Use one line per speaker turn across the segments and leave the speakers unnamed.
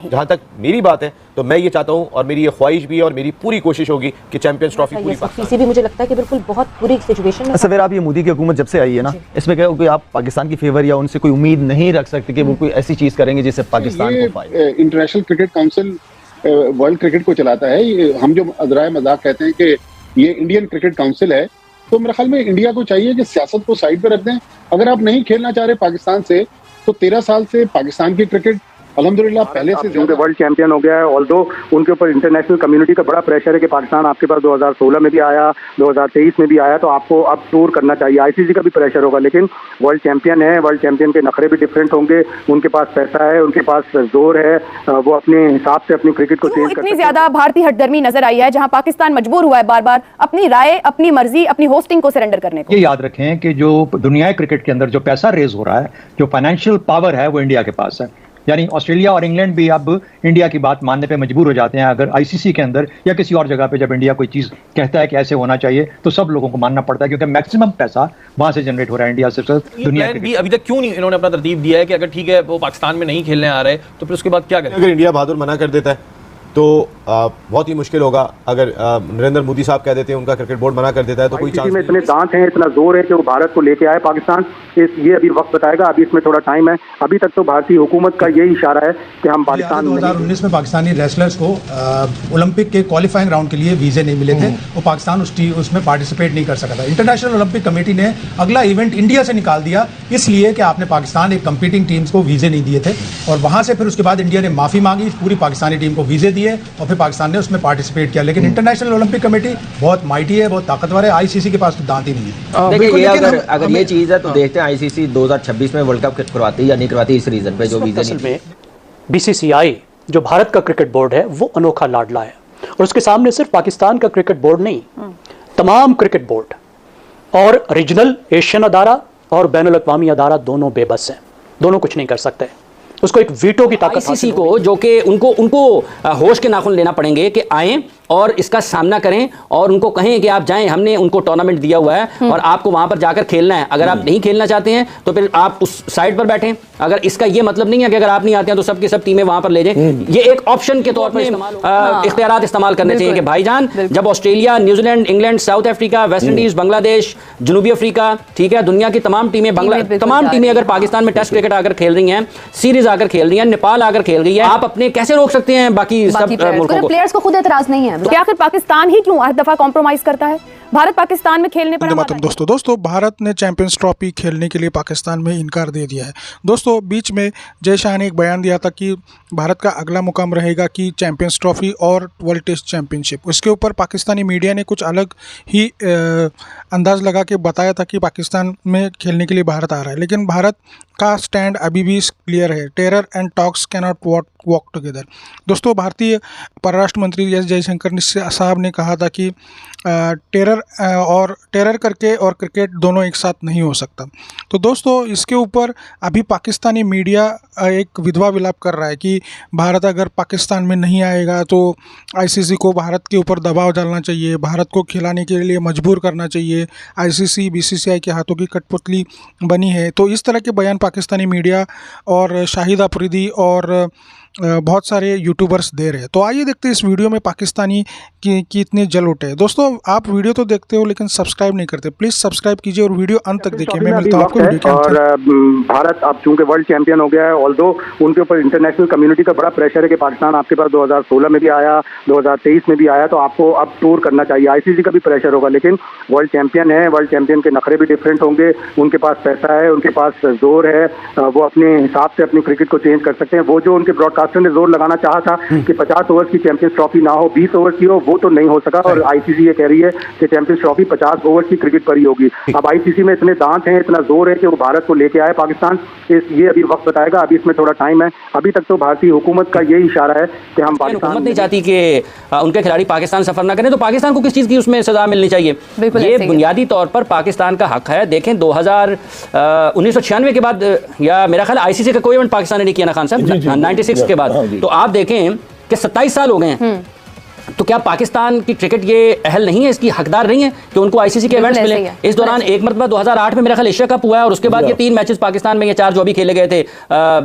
जहां तक मेरी बात है तो मैं ये चाहता हूं और मेरी ये ख्वाहिश भी है और मेरी पूरी कोशिश होगी कि चैंपियंस ट्रॉफी पूरी
पाकिस्तान भी मुझे लगता है कि बिल्कुल बहुत बुरी सिचुएशन में।
सवेरा आप ये मोदी की हुकूमत जब से आई है ना, इसमें क्या कोई आप पाकिस्तान की फेवर या उनसे कोई उम्मीद नहीं रख सकते कि वो कोई ऐसी चीज करेंगे जिससे पाकिस्तान को फायदा।
International cricket council world cricket को चलाता है। हम जो अज़राए मजाक कहते हैं कि ये इंडियन क्रिकेट काउंसिल है, तो मेरे ख्याल में इंडिया को चाहिए कि सियासत को साइड पे रख दें। अगर आप नहीं खेलना चाह रहे पाकिस्तान से, तो 13 साल से पाकिस्तान की क्रिकेट अल्हम्दुलिल्लाह पहले से
ज्यादा वर्ल्ड चैंपियन हो गया है। ऑल्दो उनके ऊपर इंटरनेशनल कम्युनिटी का बड़ा प्रेशर है कि पाकिस्तान आपके पास 2016 में भी आया, 2023 में भी आया, तो आपको अब टूर करना चाहिए। आईसीसी का भी प्रेशर होगा, लेकिन वर्ल्ड चैंपियन है, वर्ल्ड चैंपियन के नखरे भी डिफरेंट होंगे। उनके पास पैसा है, उनके पास जोर है, वो अपने हिसाब से अपनी क्रिकेट को चेंज कर सकते हैं।
इतनी ज्यादा भारतीय हटदर्मी नजर आई है जहां पाकिस्तान मजबूर हुआ है बार बार अपनी राय, अपनी मर्जी, अपनी होस्टिंग को सरेंडर करने को।
ये याद रखें कि जो दुनिया क्रिकेट के अंदर जो पैसा रेज हो रहा है, जो फाइनेंशियल पावर है, वो इंडिया के पास है। यानी ऑस्ट्रेलिया और इंग्लैंड भी अब इंडिया की बात मानने पे मजबूर हो जाते हैं। अगर आईसीसी के अंदर या किसी और जगह पे जब इंडिया कोई चीज़ कहता है कि ऐसे होना चाहिए, तो सब लोगों को मानना पड़ता है, क्योंकि मैक्सिमम पैसा वहां से जनरेट हो रहा है इंडिया से। दुनिया
भी अभी तक क्यों नहीं इन्होंने अपना तरतीब दिया है कि अगर ठीक है वो पाकिस्तान में नहीं खेलने आ रहे तो फिर उसके बाद क्या करें? अगर इंडिया बहादुर मना कर देता है तो बहुत ही मुश्किल होगा। अगर नरेंद्र मोदी साहब कह देते हैं, उनका क्रिकेट बोर्ड मना कर देता है, तो कोई चांस
में इतने दांत हैं, इतना जोर है कि वो भारत को लेके आए पाकिस्तान। ये अभी वक्त बताएगा, अभी इसमें थोड़ा टाइम है। अभी तक तो भारतीय हुकूमत का यही इशारा है कि हम पाकिस्तान
2019 में पाकिस्तानी रेसलर्स को ओलंपिक के क्वालिफाइंग राउंड के लिए वीजे नहीं मिले थे, वो पाकिस्तान उसमें पार्टिसिपेट नहीं कर सका था। इंटरनेशनल ओलंपिक कमेटी ने अगला इवेंट इंडिया से निकाल दिया, इसलिए कि आपने पाकिस्तान एक कंपीटिंग टीम्स को वीजे नहीं दिए थे, और वहां से फिर उसके बाद इंडिया ने माफी मांगी, पूरी पाकिस्तानी टीम को वीजे दिए और फिर पाकिस्तान ने उसमें पार्टिसिपेट किया। लेकिन इंटरनेशनल ओलंपिक कमेटी बहुत माइटी है, बहुत ताकतवर है, आईसीसी के पास तो दांत ही नहीं है।
देखिए, अगर ये चीज है तो देखते हैं आईसीसी 2026 में वर्ल्ड कप करवाती है या नहीं करवाती, इस रीजन पे जो वीजा नहीं।
बीसीसीआई जो भारत का क्रिकेट बोर्ड है वो अनोखा लाडला है, और उसके सामने सिर्फ पाकिस्तान का क्रिकेट बोर्ड नहीं, तमाम क्रिकेट बोर्ड और रीजनल एशियन अदारा और बैनुल अक़वामी अदारा दोनों बेबस हैं, दोनों कुछ नहीं कर सकते। उसको एक वीटो की ताकत
आईसीसी को, जो कि उनको होश के नाखून लेना पड़ेंगे कि आएं और इसका सामना करें और उनको कहें कि आप जाएं, हमने उनको टूर्नामेंट दिया हुआ है और आपको वहां पर जाकर खेलना है। अगर आप नहीं खेलना चाहते हैं तो फिर आप उस साइड पर बैठें। अगर इसका ये मतलब नहीं है कि अगर आप नहीं आते हैं तो सबके सब टीमें वहां पर ले जाएं। ये एक ऑप्शन के तौर पर इख्तियारात इस्तेमाल करने चाहिए कि भाईजान, जब Australia, New Zealand, England, South Africa, West Indies, Bangladesh, जनूबी अफ्रीका, ठीक है, दुनिया की तमाम टीमें तमाम टीमें अगर पाकिस्तान में टेस्ट क्रिकेट आकर खेल रही हैं, सीरीज आकर खेल रही है, नेपाल आकर खेल रही है, आप अपने कैसे रोक सकते हैं बाकी सब मुल्कों को?
प्लेयर्स को खुद एतराज नहीं है कि आखिर पाकिस्तान ही क्यों हर दफा कॉम्प्रोमाइज करता है? भारत पाकिस्तान में खेलने पर
दोस्तों भारत ने चैंपियंस ट्रॉफी खेलने के लिए पाकिस्तान में इनकार दे दिया है। दोस्तों बीच में जय शाह ने एक बयान दिया था कि भारत का अगला मुकाम रहेगा कि चैंपियंस ट्रॉफी और वर्ल्ड टेस्ट चैंपियनशिप। उसके ऊपर पाकिस्तानी मीडिया ने कुछ अलग ही अंदाज लगा के बताया था कि पाकिस्तान में खेलने के लिए भारत आ रहा है, लेकिन भारत का स्टैंड अभी भी क्लियर है। Terror and talks cannot walk together. दोस्तों भारतीय परराष्ट्र मंत्री एस जयशंकर साहब ने कहा था कि टेरर करके और क्रिकेट दोनों एक साथ नहीं हो सकता। तो दोस्तों इसके ऊपर अभी पाकिस्तानी मीडिया एक विधवा विलाप कर रहा है कि भारत अगर पाकिस्तान में नहीं आएगा तो आईसीसी को भारत के ऊपर दबाव डालना चाहिए, भारत को खिलाने के लिए मजबूर करना चाहिए, आईसीसी बीसीसीआई के हाथों की कठपुतली बनी है। तो इस तरह के बयान पाकिस्तानी मीडिया और शाहिद अफरीदी और बहुत सारे यूट्यूबर्स दे रहे हैं। तो आइए देखते हैं इस वीडियो में पाकिस्तानी की इतने जल उठे हैं। दोस्तों आप वीडियो तो देखते हो लेकिन सब्सक्राइब नहीं करते, प्लीज सब्सक्राइब कीजिए और वीडियो अंत तक देखिए। मैं मिलता हूं आपको वीडियो के अंत।
और भारत अब चूंकि वर्ल्ड चैंपियन हो गया है, ऑल्दो उनके ऊपर इंटरनेशनल कम्युनिटी का बड़ा प्रेशर है कि पाकिस्तान आपके पास 2016 में भी आया, 2023 में भी आया, तो आपको अब टूर करना चाहिए। आईसीसी का भी प्रेशर होगा, लेकिन वर्ल्ड चैंपियन है, वर्ल्ड चैंपियन के नखरे भी डिफरेंट होंगे। उनके पास पैसा है, उनके पास जोर है, वो अपने हिसाब से अपनी क्रिकेट को चेंज कर सकते हैं। वो जो उनके ब्रॉडकास्टर ने जोर लगाना चाहा था कि 50 ओवर की चैंपियंस ट्रॉफी ना हो, 20 ओवर की हो, वो तो नहीं हो सका। और आईसीसी ये कह रही है कि चैंपियंस ट्रॉफी 50 ओवर की क्रिकेट पर ही होगी। अब आईसीसी में इतने दांत हैं, इतना जोर है कि वो भारत को लेके आए पाकिस्तान। ये अभी वक्त बताएगा, अभी इसमें थोड़ा टाइम है। अभी तक तो भारतीय हुकूमत का यही इशारा है कि हम
हुकूमत नहीं चाहती कि उनके खिलाड़ी पाकिस्तान सफर ना करें, तो पाकिस्तान को किस चीज की उसमें सजा मिलनी चाहिए? ये बुनियादी तौर पर पाकिस्तान का हक है। देखें 1996 के बाद, या मेरा ख्याल आईसीसी का कोई इवेंट पाकिस्तान ने नहीं किया ना खान साहब, 96 के बाद। तो आप देखें कि 27 साल हो गए हैं तो क्या पाकिस्तान की क्रिकेट ये अहल नहीं है, इसकी हकदार नहीं है कि उनको आईसीसी के इवेंट्स मिले? इस दौरान एक मरतबा 2008 में मेरा ख्याल एशिया कप हुआ है और उसके बाद ये 3 मैचेस पाकिस्तान में, ये 4 जो भी खेले गए थे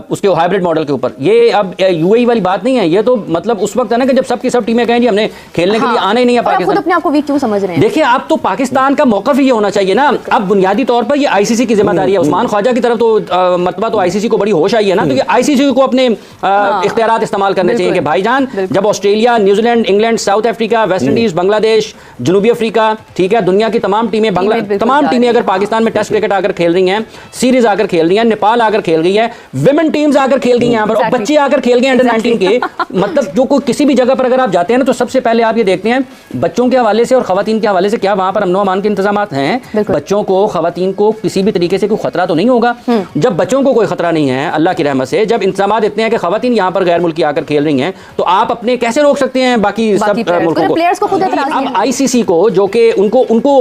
उसके हाइब्रिड मॉडल के ऊपर। ये अब यूएई वाली बात नहीं है, ये तो मतलब उस वक्त है ना कि जब सबकी सब टीमें कहें जी हमने खेलने के लिए आना ही नहीं है पाकिस्तान।
अपने आप को वीक क्यों समझ रहे हैं?
देखिए आप तो पाकिस्तान का मौकफ ही ये होना चाहिए ना। अब बुनियादी तौर पर ये आईसीसी की जिम्मेदारी है। उस्मान ख्वाजा की तरफ तो मरतबा तो आईसीसी को बड़ी होश आई है ना, तो ये आईसीसी को अपने इख्तियारात इस्तेमाल करने चाहिए कि भाईजान जब Australia, New Zealand, England, South Africa, West Indies, Bangladesh, जनूबी अफ्रीका, ठीक है, दुनिया की तमाम टीमें, तमाम टीमें अगर पाकिस्तान में टेस्ट क्रिकेट आकर खेल रही हैं, सीरीज आकर खेल रही हैं, नेपाल आकर खेल रही है, विमेन टीम्स आकर खेल रही हैं यहाँ पर, और बच्चे आकर खेल गए अंडर 19 के, मतलब जो कोई किसी भी जगह पर अगर आप जाते हैं ना तो सबसे पहले आप ये देखते हैं बच्चों के हवाले से और खवातीन के हवाले से क्या वहां पर अमन अमान के इंतजाम हैं। बच्चों को, खवातीन को किसी भी तरीके से कोई खतरा तो नहीं होगा। जब बच्चों को कोई खतरा नहीं है अल्लाह की रहमत से, जब इंतजाम इतने हैं कि खवातीन यहाँ पर गैर मुल्की आकर खेल रही हैं, तो आप अपने कैसे रोक सकते हैं बाकी सब मुल्कों को? अब आईसीसी को, जो कि उनको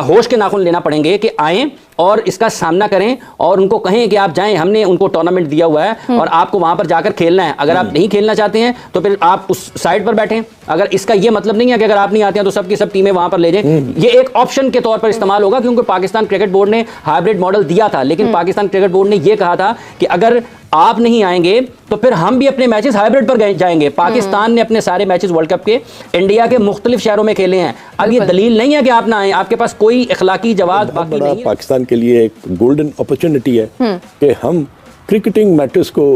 होश के नाखून लेना पड़ेंगे कि आए और इसका सामना करें और उनको कहें कि आप जाएं, हमने उनको टूर्नामेंट दिया हुआ है और आपको वहां पर जाकर खेलना है। अगर आप नहीं खेलना चाहते हैं तो फिर आप उस साइड पर बैठें। अगर इसका ये मतलब नहीं है कि अगर आप नहीं आते हैं तो सबकी सब टीमें वहां पर ले जाएं, ये एक ऑप्शन के तौर पर इस्तेमाल होगा, क्योंकि पाकिस्तान क्रिकेट बोर्ड ने हाइब्रिड मॉडल दिया था, लेकिन पाकिस्तान क्रिकेट बोर्ड ने यह कहा था कि अगर आप नहीं आएंगे तो फिर हम भी अपने मैचेस हाइब्रिड पर जाएंगे। पाकिस्तान ने अपने सारे मैचेस वर्ल्ड कप के इंडिया के मुख्तलिफ शहरों में खेले हैं। अब ये दलील नहीं है कि आप ना आए, आपके पास कोई इखलाकी जवाब बाकी नहीं है।
पाकिस्तान के लिए एक गोल्डन अपॉर्चुनिटी है कि हम क्रिकेटिंग मैटर्स को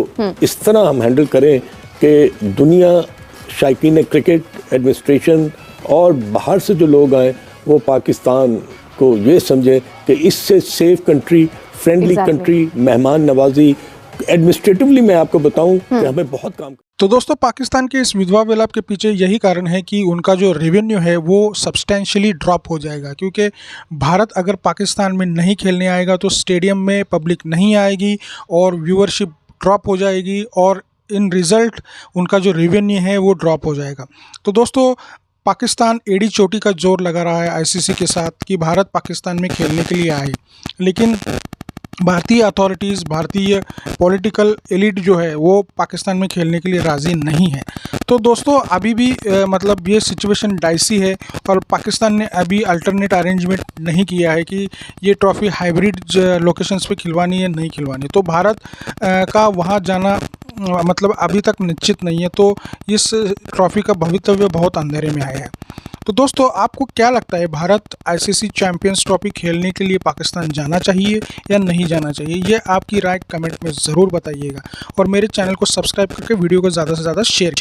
इस तरह हम हैंडल करें कि दुनिया, शायकीन क्रिकेट, एडमिनिस्ट्रेशन और बाहर से जो लोग आए वो पाकिस्तान को ये समझे कि इससे सेफ कंट्री, फ्रेंडली कंट्री, मेहमान नवाजी, एडमिनिस्ट्रेटिवली मैं आपको बताऊं कि हमें बहुत काम।
तो दोस्तों, पाकिस्तान के इस विधवा विलाप के पीछे यही कारण है कि उनका जो रेवेन्यू है वो सब्सटेंशियली ड्रॉप हो जाएगा, क्योंकि भारत अगर पाकिस्तान में नहीं खेलने आएगा तो स्टेडियम में पब्लिक नहीं आएगी और व्यूअरशिप ड्रॉप हो जाएगी और इन रिज़ल्ट उनका जो रेवेन्यू है वो ड्रॉप हो जाएगा। तो दोस्तों, पाकिस्तान एड़ी चोटी का जोर लगा रहा है आईसीसी के साथ कि भारत पाकिस्तान में खेलने के लिए आए, लेकिन भारतीय अथॉरिटीज़, भारतीय पॉलिटिकल एलिट जो है वो पाकिस्तान में खेलने के लिए राज़ी नहीं है। तो दोस्तों, अभी भी मतलब ये सिचुएशन डाइसी है और पाकिस्तान ने अभी अल्टरनेट अरेंजमेंट नहीं किया है कि ये ट्रॉफ़ी हाइब्रिड लोकेशंस पे खिलवानी है नहीं खिलवानी। तो भारत का वहाँ जाना मतलब अभी तक निश्चित नहीं है, तो इस ट्रॉफ़ी का भवितव्य बहुत अंधेरे में आया है। तो दोस्तों, आपको क्या लगता है, भारत आईसीसी चैंपियंस ट्रॉफी खेलने के लिए पाकिस्तान जाना चाहिए या नहीं जाना चाहिए? ये आपकी राय कमेंट में ज़रूर बताइएगा और मेरे चैनल को सब्सक्राइब करके वीडियो को ज़्यादा से ज़्यादा शेयर